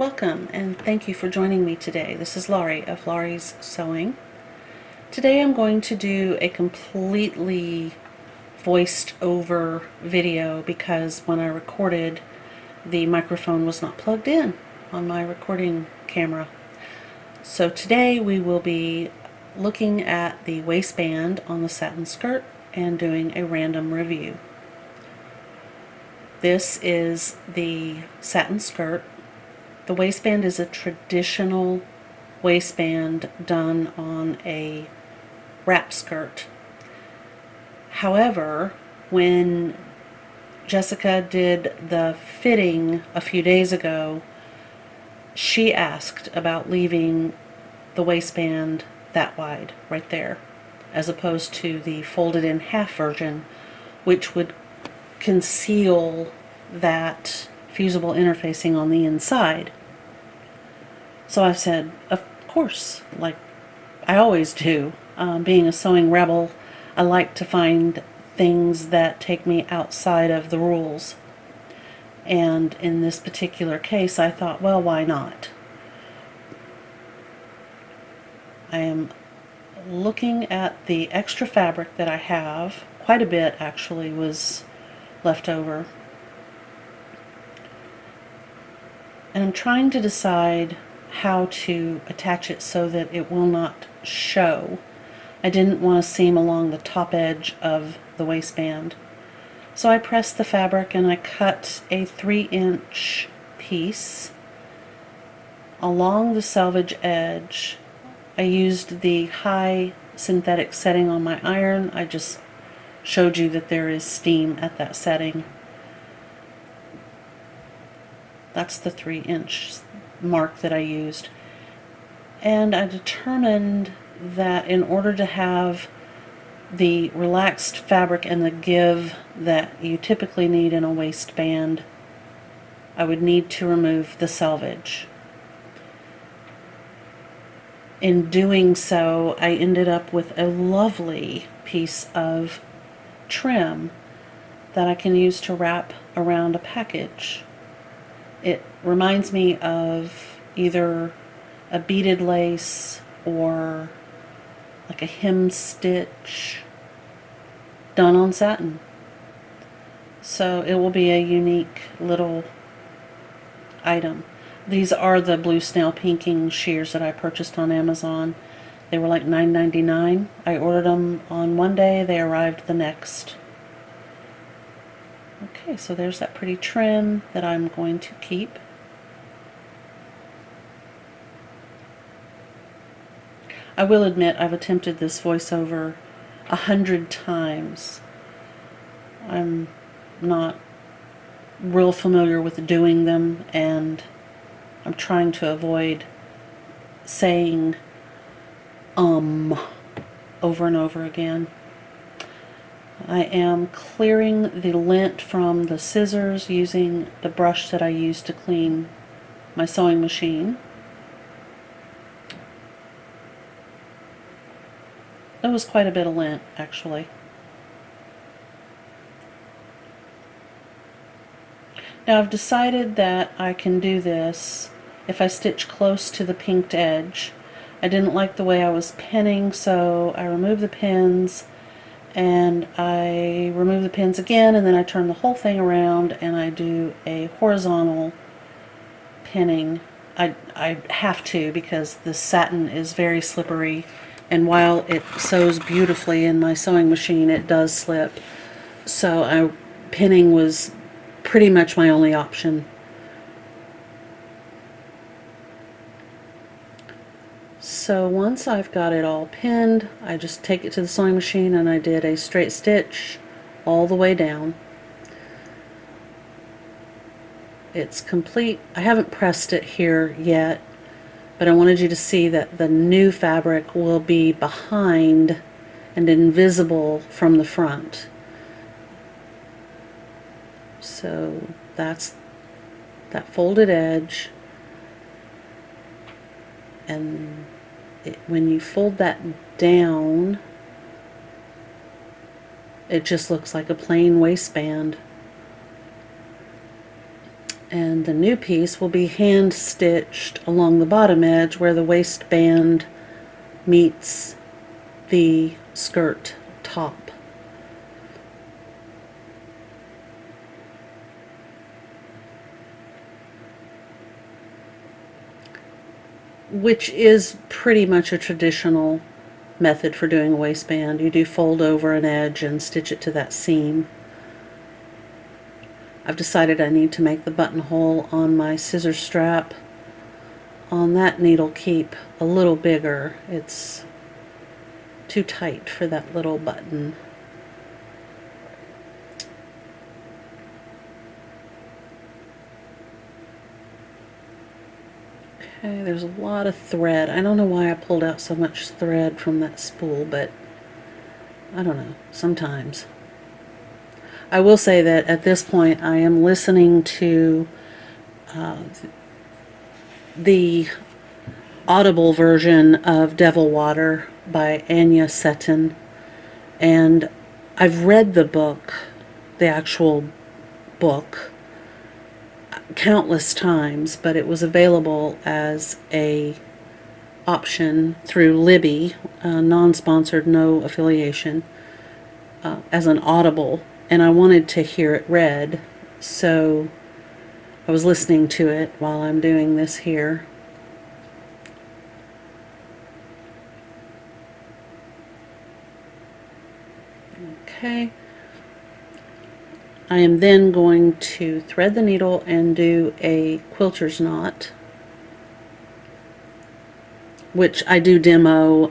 Welcome and thank you for joining me today. This is Laurie of Laurie's Sewing. Today I'm going to do a completely voiced over video because when I recorded the microphone was not plugged in on my recording camera. So today we will be looking at the waistband on the satin skirt and doing a random review. This is the satin skirt. The waistband is a traditional waistband done on a wrap skirt. However, when Jessica did the fitting a few days ago, she asked about leaving the waistband that wide, right there, as opposed to the folded in half version, which would conceal that fusible interfacing on the inside. So I said, of course, like I always do. Being a sewing rebel, I like to find things that take me outside of the rules. And in this particular case, I thought, well, why not? I am looking at the extra fabric that I have. Quite a bit, actually, was left over. And I'm trying to decide how to attach it so that it will not show. I didn't want to seam along the top edge of the waistband. So I pressed the fabric and I cut a 3-inch piece along the selvage edge. I used the high synthetic setting on my iron. I just showed you that there is steam at that setting. That's the 3-inch mark that I used. And I determined that in order to have the relaxed fabric and the give that you typically need in a waistband, I would need to remove the selvage. In doing so, I ended up with a lovely piece of trim that I can use to wrap around a package. It reminds me of either a beaded lace or like a hem stitch done on satin. So it will be a unique little item. These are the blue snail pinking shears that I purchased on Amazon. They were like $9.99. I ordered them on one day, they arrived the next. Okay, so there's that pretty trim that I'm going to keep. I will admit I've attempted this voiceover 100 times. I'm not real familiar with doing them, and I'm trying to avoid saying over and over again. I am clearing the lint from the scissors using the brush that I used to clean my sewing machine. There was quite a bit of lint, actually. Now I've decided that I can do this if I stitch close to the pinked edge. I didn't like the way I was pinning, so I removed the pins and I remove the pins again, and then I turn the whole thing around and I do a horizontal pinning. I have to because the satin is very slippery, and while it sews beautifully in my sewing machine, it does slip. So pinning was pretty much my only option. So once I've got it all pinned, I just take it to the sewing machine and I did a straight stitch all the way down. It's complete. I haven't pressed it here yet, but I wanted you to see that the new fabric will be behind and invisible from the front. So that's that folded edge, and when you fold that down, it just looks like a plain waistband. And the new piece will be hand stitched along the bottom edge where the waistband meets the skirt top. Which is pretty much a traditional method for doing a waistband. You do fold over an edge and stitch it to that seam. I've decided I need to make the buttonhole on my scissor strap on that needle keep a little bigger. It's too tight for that little button. Okay, there's a lot of thread. I don't know why I pulled out so much thread from that spool, but I don't know, sometimes. I will say that at this point I am listening to the audible version of Devil Water by Anya Seton, and I've read the book, the actual book, countless times, but it was available as a option through Libby, non-sponsored, no affiliation, as an audible, and I wanted to hear it read, so I was listening to it while I'm doing this here. Okay. I am then going to thread the needle and do a quilter's knot, which I do demo.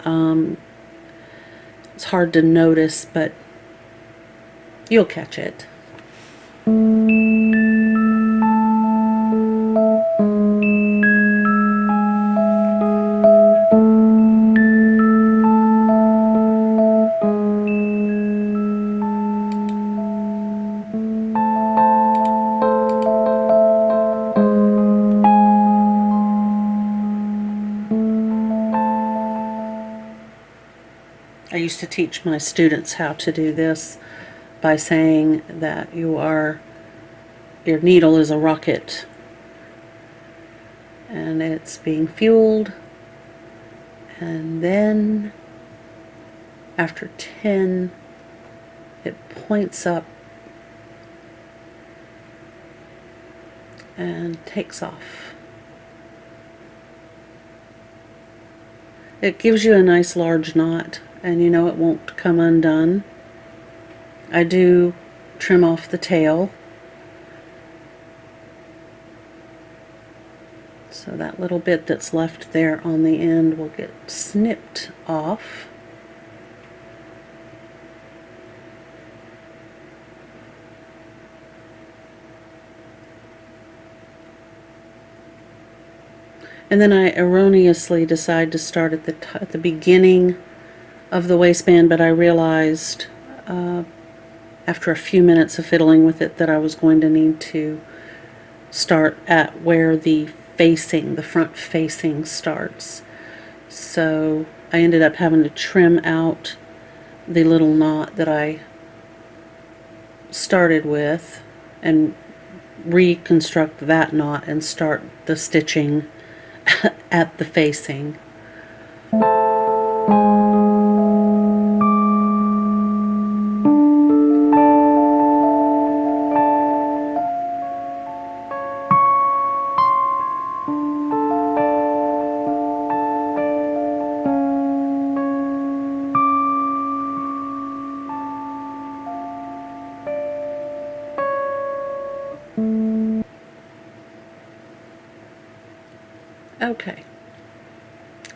It's hard to notice, but you'll catch it. I used to teach my students how to do this by saying that your needle is a rocket and it's being fueled, and then after 10 it points up and takes off. It gives you a nice large knot, and you know it won't come undone. I do trim off the tail, so that little bit that's left there on the end will get snipped off. And then I erroneously decide to start at the beginning of the waistband, but I realized after a few minutes of fiddling with it that I was going to need to start at where the front facing starts. So I ended up having to trim out the little knot that I started with and reconstruct that knot and start the stitching at the facing. Okay,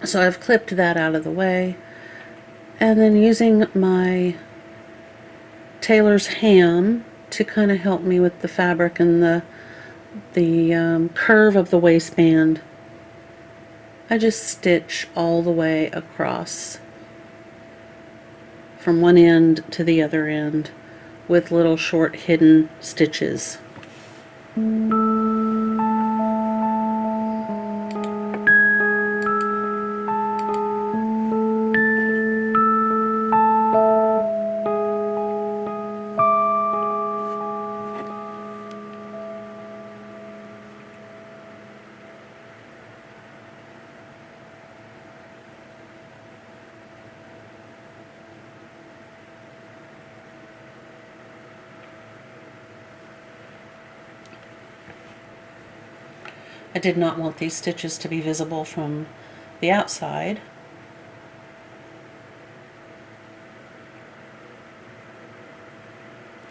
so I've clipped that out of the way, and then using my tailor's ham to kind of help me with the fabric and the curve of the waistband, I just stitch all the way across from one end to the other end with little short hidden stitches. I did not want these stitches to be visible from the outside.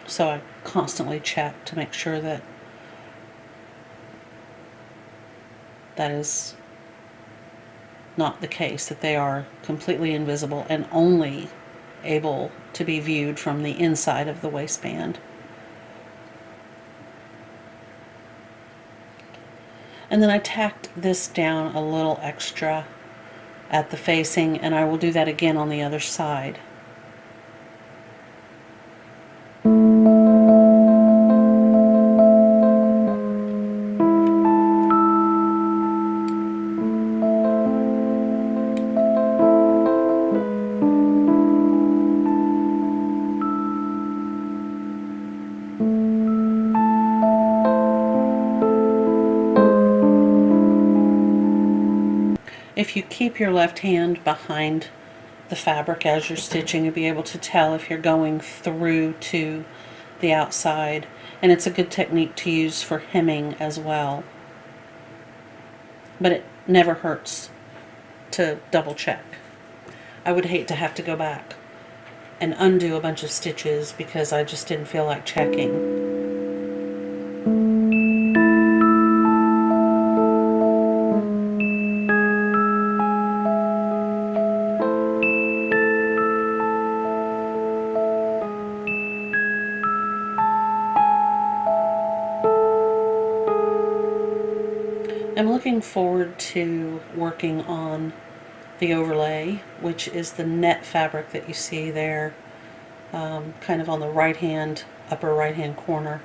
So I constantly check to make sure that that is not the case, that they are completely invisible and only able to be viewed from the inside of the waistband. And then I tacked this down a little extra at the facing, and I will do that again on the other side. If you keep your left hand behind the fabric as you're stitching, you'll be able to tell if you're going through to the outside. And it's a good technique to use for hemming as well. But it never hurts to double check. I would hate to have to go back and undo a bunch of stitches because I just didn't feel like checking. I'm looking forward to working on the overlay, which is the net fabric that you see there, kind of on the upper right hand corner.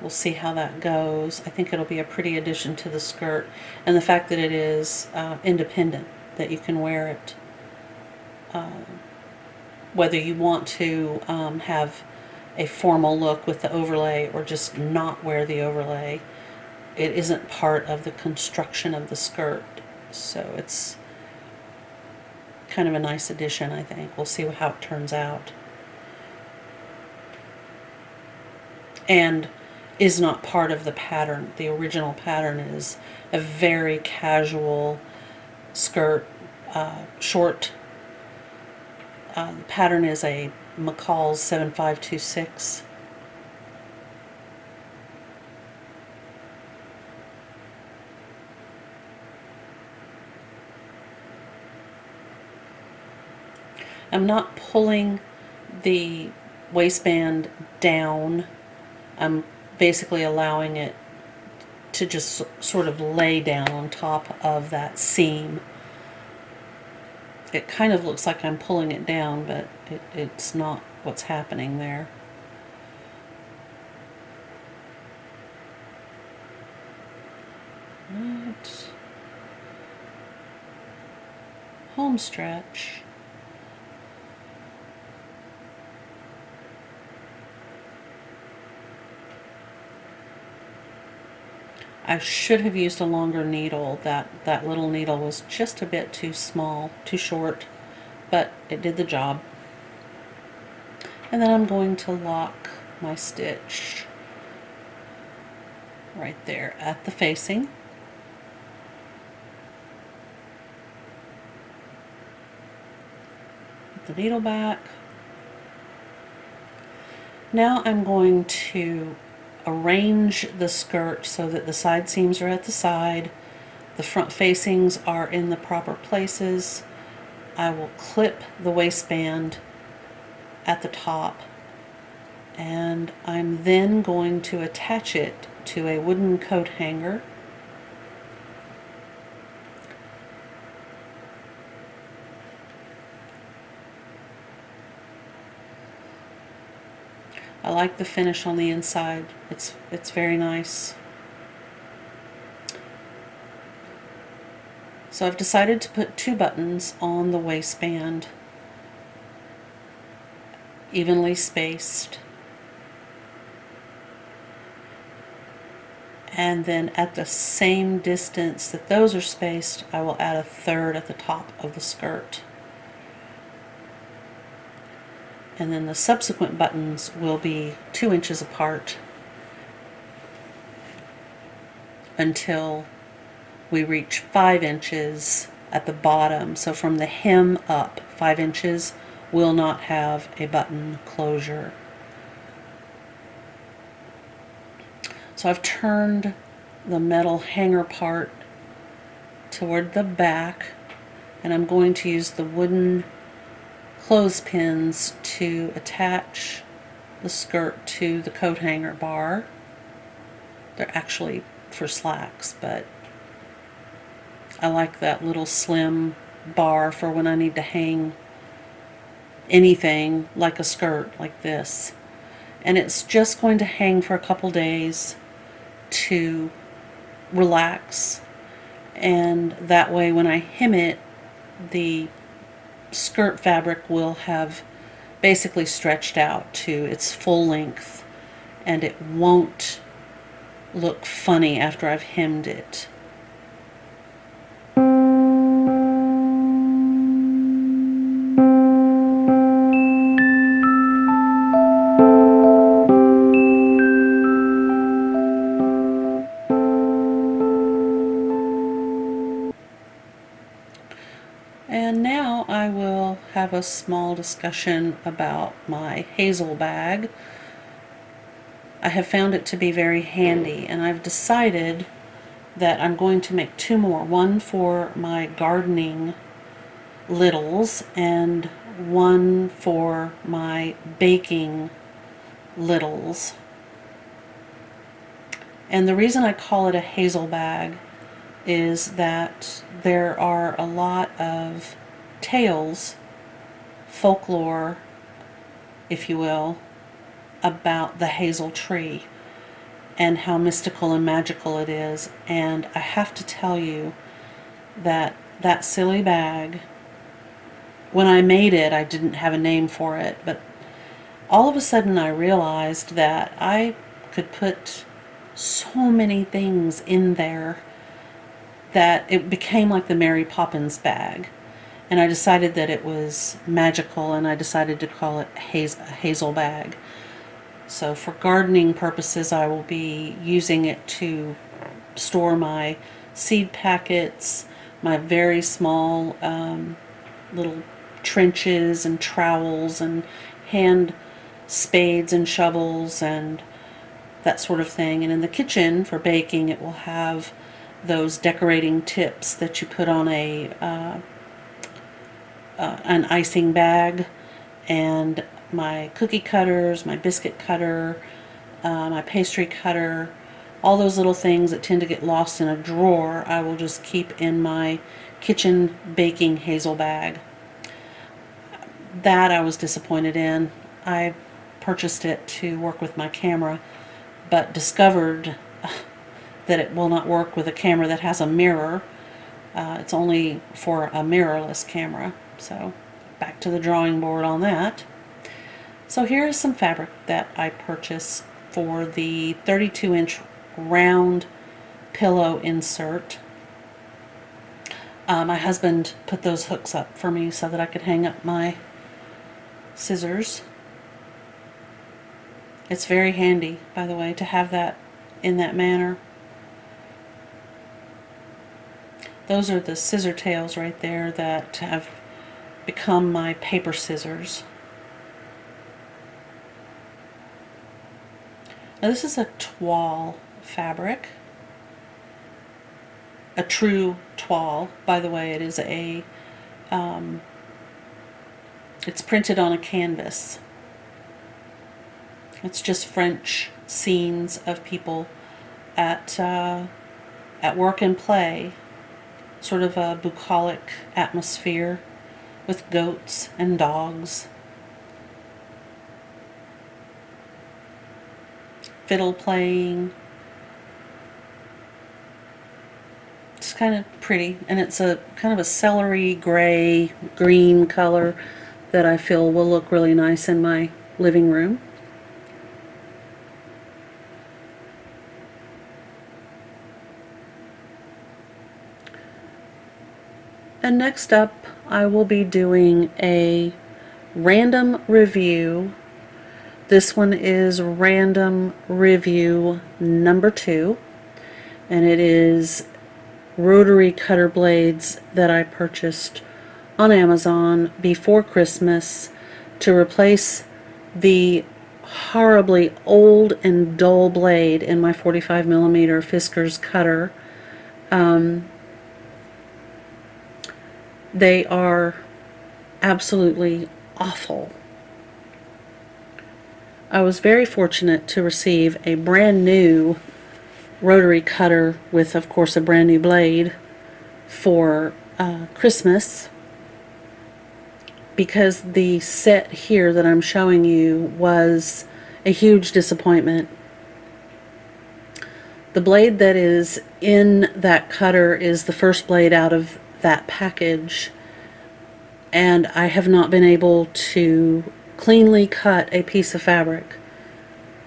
We'll see how that goes. I think it'll be a pretty addition to the skirt, and the fact that it is independent, that you can wear it whether you want to have a formal look with the overlay or just not wear the overlay. It isn't part of the construction of the skirt, so it's kind of a nice addition, I think. We'll see how it turns out. And is not part of the pattern. The original pattern is a very casual skirt, short. The pattern is a McCall's 7526. I'm not pulling the waistband down. I'm basically allowing it to just sort of lay down on top of that seam. It kind of looks like I'm pulling it down, but it's not what's happening there. Right. Home stretch. I should have used a longer needle. That little needle was just a bit too small, too short, but it did the job. And then I'm going to lock my stitch right there at the facing. Put the needle back. Now I'm going to arrange the skirt so that the side seams are at the side, the front facings are in the proper places. I will clip the waistband at the top, and I'm then going to attach it to a wooden coat hanger. I like the finish on the inside. It's very nice. So I've decided to put 2 buttons on the waistband, evenly spaced. And then at the same distance that those are spaced, I will add a 3rd at the top of the skirt. And then the subsequent buttons will be 2 inches apart. until we reach 5 inches at the bottom. So from the hem up, 5 inches will not have a button closure. So I've turned the metal hanger part toward the back, and I'm going to use the wooden clothespins to attach the skirt to the coat hanger bar. They're actually for slacks, but I like that little slim bar for when I need to hang anything like a skirt like this. And it's just going to hang for a couple days to relax, and that way when I hem it, the skirt fabric will have basically stretched out to its full length, and it won't look funny after I've hemmed it. And now I will have a small discussion about my hazel bag. I have found it to be very handy, and I've decided that I'm going to make 2 more. One for my gardening littles and one for my baking littles. And the reason I call it a hazel bag is that there are a lot of tales, folklore, if you will, about the hazel tree and how mystical and magical it is. And I have to tell you that that silly bag, when I made it, I didn't have a name for it, but all of a sudden I realized that I could put so many things in there that it became like the Mary Poppins bag. And I decided that it was magical, and I decided to call it a hazel bag. So for gardening purposes, I will be using it to store my seed packets, my very small little trenches and trowels and hand spades and shovels and that sort of thing. And in the kitchen for baking, it will have those decorating tips that you put on an icing bag, and my cookie cutters, my biscuit cutter, my pastry cutter, all those little things that tend to get lost in a drawer, I will just keep in my kitchen baking hazel bag. That I was disappointed in. I purchased it to work with my camera, but discovered that it will not work with a camera that has a mirror. It's only for a mirrorless camera. So back to the drawing board on that. So here is some fabric that I purchased for the 32-inch round pillow insert. My husband put those hooks up for me so that I could hang up my scissors. It's very handy, by the way, to have that in that manner. Those are the scissor tails right there that have become my paper scissors. Now this is a toile fabric, a true toile. By the way, it is it's printed on a canvas. It's just French scenes of people at work and play, sort of a bucolic atmosphere with goats and dogs, fiddle playing. It's kind of pretty, and it's a kind of a celery gray green color that I feel will look really nice in my living room. And next up, I will be doing a random review. This one is random review number 2. and it is rotary cutter blades that I purchased on Amazon before Christmas to replace the horribly old and dull blade in my 45mm Fiskars cutter. They are absolutely awful. I was very fortunate to receive a brand new rotary cutter with, of course, a brand new blade for Christmas, because the set here that I'm showing you was a huge disappointment. The blade that is in that cutter is the first blade out of that package, and I have not been able to cleanly cut a piece of fabric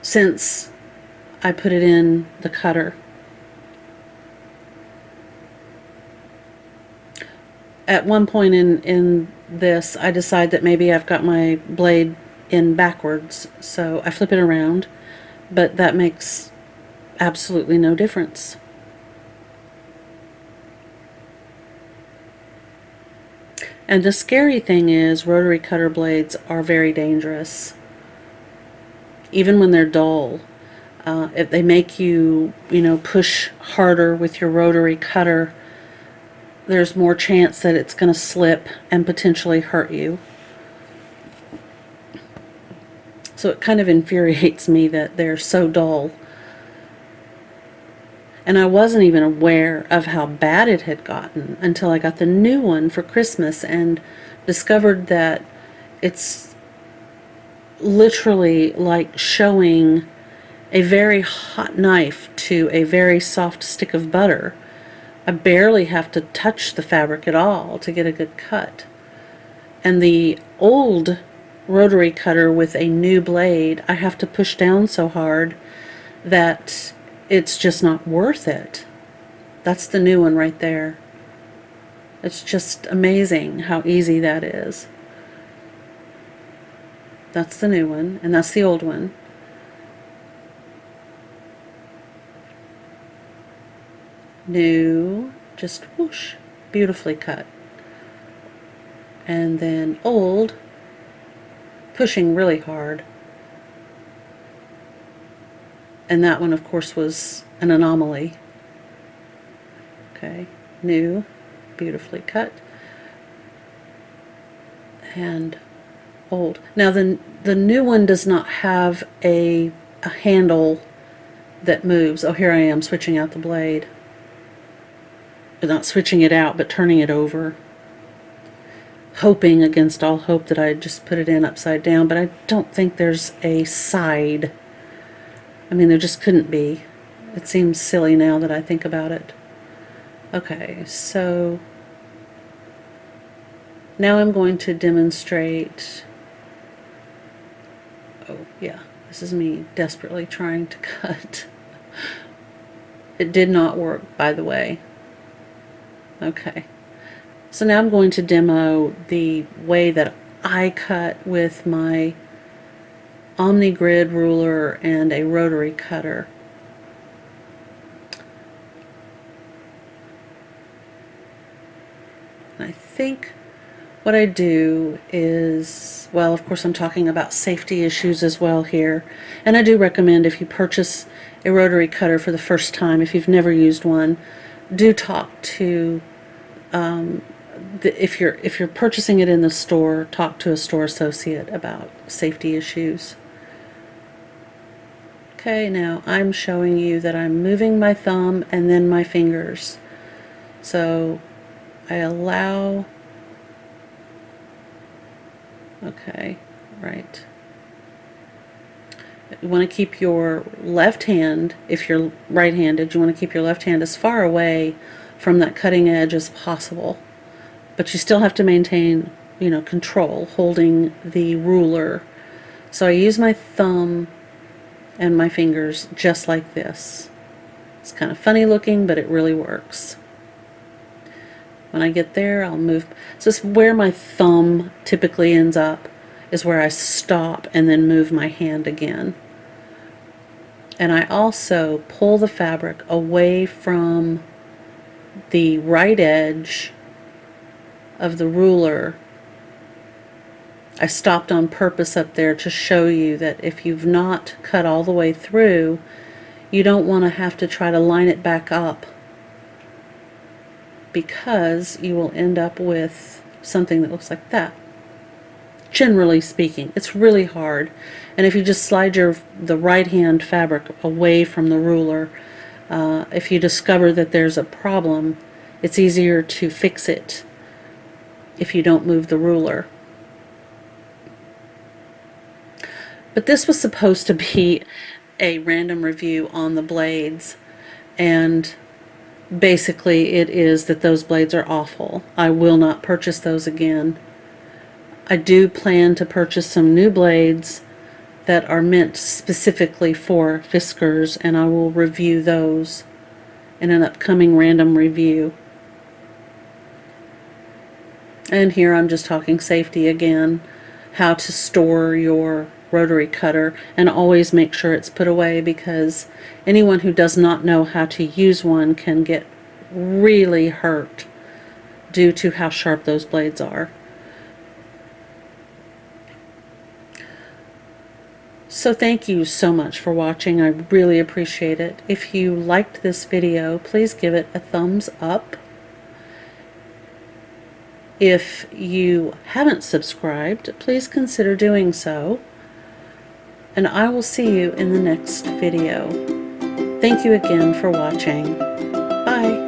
since I put it in the cutter. At one point in this, I decide that maybe I've got my blade in backwards, so I flip it around, but that makes absolutely no difference. And the scary thing is, rotary cutter blades are very dangerous, even when they're dull. If they make you, push harder with your rotary cutter, there's more chance that it's going to slip and potentially hurt you. So it kind of infuriates me that they're so dull. And I wasn't even aware of how bad it had gotten until I got the new one for Christmas and discovered that it's literally like showing a very hot knife to a very soft stick of butter. I barely have to touch the fabric at all to get a good cut. And the old rotary cutter with a new blade, I have to push down so hard that it's just not worth it. That's the new one right there. It's just amazing how easy that is. That's the new one, and that's the old one. New, just whoosh, beautifully cut. And then old, pushing really hard. And that one, of course, was an anomaly. Okay, new, beautifully cut. And old. Now the new one does not have a handle that moves. Oh, here I am switching out the blade. Not switching it out, but turning it over. Hoping against all hope that I just put it in upside down, but I don't think there's a side. I mean, there just couldn't be. It seems silly now that I think about it. Okay, so now I'm going to demonstrate. Oh, yeah, this is me desperately trying to cut. It did not work, by the way. Okay, so now I'm going to demo the way that I cut with my OmniGrid ruler and a rotary cutter. And I think what I do is, well, of course I'm talking about safety issues as well here, and I do recommend, if you purchase a rotary cutter for the first time, if you've never used one, do talk to if you're purchasing it in the store, talk to a store associate about safety issues. Okay, now I'm showing you that I'm moving my thumb and then my fingers. So I allow, okay, right. You want to keep your left hand, if you're right-handed, you want to keep your left hand as far away from that cutting edge as possible. But you still have to maintain, control, holding the ruler. So I use my thumb and my fingers just like this. It's kind of funny looking, but it really works. When I get there, I'll move. So it's where my thumb typically ends up, is where I stop and then move my hand again. And I also pull the fabric away from the right edge of the ruler. I stopped on purpose up there to show you that if you've not cut all the way through, you don't want to have to try to line it back up, because you will end up with something that looks like that. Generally speaking, it's really hard. And if you just slide the right hand fabric away from the ruler, if you discover that there's a problem, it's easier to fix it if you don't move the ruler. But this was supposed to be a random review on the blades, and basically it is that those blades are awful. I will not purchase those again. I do plan to purchase some new blades that are meant specifically for Fiskars, and I will review those in an upcoming random review. And here I'm just talking safety again, how to store your rotary cutter, and always make sure it's put away, because anyone who does not know how to use one can get really hurt due to how sharp those blades are. So thank you so much for watching. I really appreciate it. If you liked this video, please give it a thumbs up. If you haven't subscribed, please consider doing so. And I will see you in the next video. Thank you again for watching. Bye.